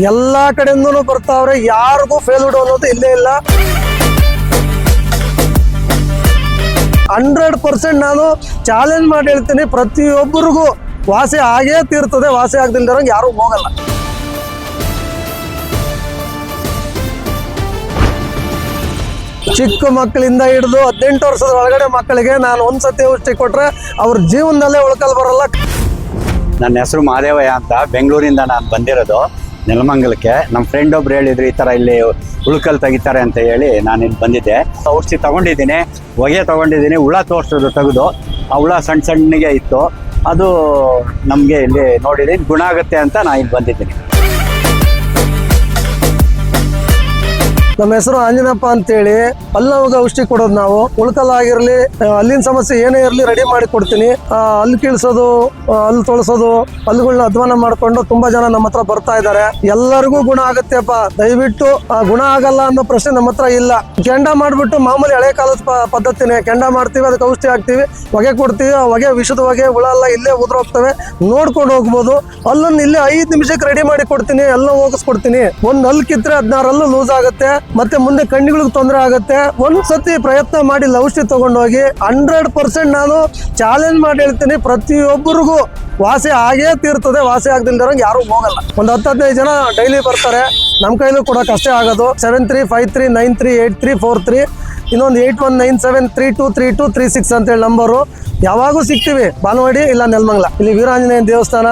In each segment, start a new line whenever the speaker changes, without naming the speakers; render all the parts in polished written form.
ಎಲ್ಲಾ ಕಡೆಯಿಂದನೂ ಬರ್ತಾವ್ರೆ, ಯಾರಿಗೂ ಫೇಲ್ಡ್ ಅನ್ನೋದು ಇಲ್ಲೇ ಇಲ್ಲ. 100% ನಾನು ಚಾಲೆಂಜ್ ಮಾಡಿ ಹೇಳ್ತೀನಿ, ಪ್ರತಿಯೊಬ್ಬರಿಗೂ ವಾಸಿ ಆಗೇ ತೀರ್ತದೆ. ವಾಸಿ ಆಗದಿಲ್ದಿರಂಗೆ ಯಾರು ಹೋಗಲ್ಲ. ಚಿಕ್ಕ ಮಕ್ಕಳಿಂದ ಹಿಡಿದು 18 ವರ್ಷದ ಒಳಗಡೆ ಮಕ್ಕಳಿಗೆ ನಾನು ಒಂದ್ಸತಿ ಔಷಧಿ ಕೊಟ್ರೆ ಅವ್ರ ಜೀವನದಲ್ಲೇ ಉಳ್ಕಲ್ ಬರಲ್ಲ.
ನನ್ನ ಹೆಸರು ಮಹಾದೇವಯ್ಯ ಅಂತ, ಬೆಂಗಳೂರಿಂದ ನಾನು ಬಂದಿರೋದು ನೆಲಮಂಗಲಕ್ಕೆ. ನಮ್ಮ ಫ್ರೆಂಡ್ ಒಬ್ರು ಹೇಳಿದ್ರು ಈ ಥರ ಇಲ್ಲಿ ಉಳ್ಕಲ್ ತೆಗಿತಾರೆ ಅಂತ ಹೇಳಿ ನಾನು ಇಲ್ಲಿ ಬಂದಿದ್ದೆ. ಔಷಧಿ ತೊಗೊಂಡಿದ್ದೀನಿ, ಹೊಗೆ ತೊಗೊಂಡಿದ್ದೀನಿ. ಹುಳ ತೋರಿಸೋದು ತೆಗೆದು ಆ ಹುಳ ಸಣ್ಣ ಸಣ್ಣಗೆ ಇತ್ತು. ಅದು ನಮಗೆ ಇಲ್ಲಿ ನೋಡಿದ್ದೀನಿ, ಗುಣ ಆಗುತ್ತೆ ಅಂತ ನಾನು ಇಲ್ಲಿ ಬಂದಿದ್ದೀನಿ.
ನಮ್ಮ ಹೆಸರು ಆಂಜನಪ್ಪ ಅಂತೇಳಿ. ಹಲ್ಲುಗೆ ಔಷಧಿ ಕೊಡೋದು ನಾವು. ಉಳ್ಕಲ್ಲಾಗಿರ್ಲಿ, ಅಲ್ಲಿನ ಸಮಸ್ಯೆ ಏನೇ ಇರಲಿ ರೆಡಿ ಮಾಡಿ ಕೊಡ್ತೀನಿ. ಹಲ್ಲು ಕೀಳ್ಸೋದು, ಹಲ್ಲು ತೊಳಸೋದು, ಹಲ್ಲುಗಳನ್ನ ಅಧ್ವಾನ ಮಾಡ್ಕೊಂಡು ತುಂಬಾ ಜನ ನಮ್ಮ ಹತ್ರ ಬರ್ತಾ ಇದ್ದಾರೆ. ಎಲ್ಲರಿಗೂ ಗುಣ ಆಗುತ್ತೆಪ್ಪ. ದಯವಿಟ್ಟು ಗುಣ ಆಗಲ್ಲ ಅನ್ನೋ ಪ್ರಶ್ನೆ ನಮ್ಮ ಹತ್ರ ಇಲ್ಲ. ಕೆಂಡ ಮಾಡ್ಬಿಟ್ಟು ಮಾಮೂಲಿ ಹಳೆ ಕಾಲದ ಪದ್ಧತಿನೇ. ಕೆಂಡ ಮಾಡ್ತೀವಿ, ಅದಕ್ಕೆ ಔಷಧಿ ಹಾಕ್ತಿವಿ, ಹೊಗೆ ಕೊಡ್ತೀವಿ. ಆ ಹೊಗೆ ವಿಷದ ಹೊಗೆ, ಹುಳ ಎಲ್ಲ ಇಲ್ಲೇ ಉದುರೋಗ್ತವೆ, ನೋಡ್ಕೊಂಡು ಹೋಗ್ಬೋದು. ಹಲ್ಲನ್ನು ಇಲ್ಲೇ 5 ನಿಮಿಷಕ್ಕೆ ರೆಡಿ ಮಾಡಿ ಕೊಡ್ತೀನಿ, ಎಲ್ಲ ಹೋಗಿಸ್ಕೊಡ್ತೀನಿ. ಒಂದು ಹಲ್ಲು ಕಿತ್ರೆ 16 ಹಲ್ಲು ಲೂಸ್ ಆಗುತ್ತೆ, ಮತ್ತೆ ಮುಂದೆ ಕಣ್ಣುಗಳಿಗೆ ತೊಂದರೆ ಆಗುತ್ತೆ. ಒಂದ್ಸತಿ ಪ್ರಯತ್ನ ಮಾಡಿ ಔಷಧಿ ತಗೊಂಡೋಗಿ. 100% ನಾನು ಚಾಲೆಂಜ್ ಮಾಡಿ ಹೇಳ್ತೀನಿ, ಪ್ರತಿಯೊಬ್ಬರಿಗೂ ವಾಸಿ ಆಗೇ ತೀರ್ತದೆ. ವಾಸಿ ಆಗದಿಲ್ದಿರಂಗೆ ಯಾರು ಹೋಗಲ್ಲ. ಒಂದು 10-15 ಜನ ಡೈಲಿ ಬರ್ತಾರೆ. ನಮ್ಮ ಕೈಲೂ ಕೊಡೋಕೆ ಅಷ್ಟೇ ಆಗೋದು. 7353938343, ಇನ್ನೊಂದು 8197323236 ಅಂತೇಳಿ ನಂಬರು. ಯಾವಾಗೂ ಸಿಗ್ತೀವಿ. ಬಾನವಾಡಿ ಇಲ್ಲ ನೆಲಮಂಗಲ. ಇಲ್ಲಿ ವೀರಾಂಜನೇಯ ದೇವಸ್ಥಾನ,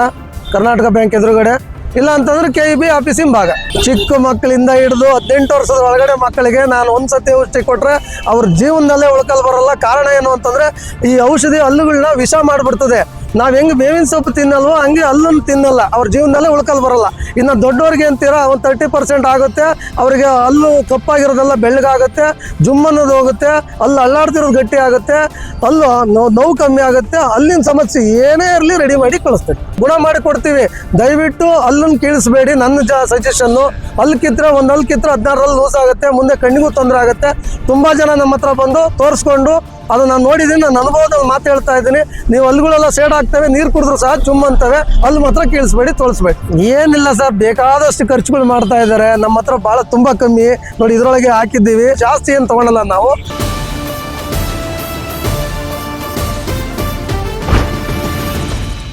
ಕರ್ನಾಟಕ ಬ್ಯಾಂಕ್ ಎದುರುಗಡೆ. ಇಲ್ಲ ಅಂತಂದ್ರೆ KEB ಆಫೀಸ್ ಹಿಂಭಾಗ. ಚಿಕ್ಕ ಮಕ್ಕಳಿಂದ ಹಿಡಿದು 18 ವರ್ಷದ ಒಳಗಡೆ ಮಕ್ಕಳಿಗೆ ನಾನು ಒಂದ್ಸತಿ ಔಷಧಿ ಕೊಟ್ರೆ ಅವ್ರ ಜೀವನದಲ್ಲೇ ಉಳ್ಕಲ್ ಬರಲ್ಲ. ಕಾರಣ ಏನು ಅಂತಂದ್ರೆ ಈ ಔಷಧಿ ಹಲ್ಲುಗಳನ್ನ ವಿಷ ಮಾಡಿಬಿಡ್ತದೆ. ನಾವ್ ಹೆಂಗ್ ಬೇವಿನ ಸೊಪ್ಪು ತಿನ್ನಲ್ವೋ ಹಂಗೆ ಹಲ್ಲನ್ನು ತಿನ್ನಲ್ಲ, ಅವ್ರ ಜೀವನದಲ್ಲೇ ಉಳ್ಕಲ್ ಬರಲ್ಲ. ಇನ್ನು ದೊಡ್ಡವ್ರಿಗೆ ಅಂತೀರಾ ಒಂದು 30% ಆಗುತ್ತೆ. ಅವರಿಗೆ ಹಲ್ಲು ಕಪ್ಪಾಗಿರೋದೆಲ್ಲ ಬೆಳ್ಳಗಾಗುತ್ತೆ, ಜುಮ್ ಅನ್ನೋದು ಹೋಗುತ್ತೆ, ಹಲ್ಲು ಅಲ್ಲಾಡ್ತಿರೋದು ಗಟ್ಟಿ ಆಗುತ್ತೆ, ಹಲ್ಲು ನೋವು ಕಮ್ಮಿ ಆಗುತ್ತೆ. ಹಲ್ಲಿನ ಸಮಸ್ಯೆ ಏನೇ ಇರಲಿ ರೆಡಿ ಮಾಡಿ ಕಳಿಸ್ತೀವಿ, ಗುಣ ಮಾಡಿ ಕೊಡ್ತೀವಿ. ದಯವಿಟ್ಟು ಹಲ್ಲನ್ನು ಕೀಳಿಸ್ಬೇಡಿ. ನನ್ನ ಸಜೆಷನ್ನು. ಹಲ್ಲು ಕಿತ್ತರೆ, ಒಂದು ಹಲ್ಲು ಕಿತ್ತರೆ 16 ಹಲ್ಲು ಲೂಸ್ ಆಗುತ್ತೆ, ಮುಂದೆ ಕಣ್ಣಿಗೂ ತೊಂದರೆ ಆಗುತ್ತೆ. ತುಂಬಾ ಜನ ನಮ್ಮ ಹತ್ರ ಬಂದು ತೋರಿಸ್ಕೊಂಡು ಅದು ನಾನು ನೋಡಿದ್ದೀನಿ, ನನ್ನ ಅನುಭವದಲ್ಲಿ ಮಾತು ಹೇಳ್ತಾ ಇದ್ದೀನಿ. ನೀವು ಹಲ್ಲುಗಳೆಲ್ಲ ಸೇಡ್ ಆಗ್ತವೆ, ನೀರು ಕುಡಿದ್ರು ಸಹ ಚುಮ್ ಅಂತವೆ. ಹಲ್ಲು ಮಾತ್ರ ಕೀಳಿಸ್ಬೇಡಿ, ತೊಳಸ್ಬೇಡಿ. ಏನಿಲ್ಲ ಸರ್, ಬೇಕಾದಷ್ಟು ಖರ್ಚುಗಳು ಮಾಡ್ತಾ ಇದ್ದಾರೆ. ನಮ್ಮ ಹತ್ರ ಭಾಳ ತುಂಬಾ ಕಮ್ಮಿ ನೋಡಿ. ಇದ್ರೊಳಗೆ ಹಾಕಿದ್ದೀವಿ, ಜಾಸ್ತಿ ಏನು ತಗೊಳಲ್ಲ ನಾವು.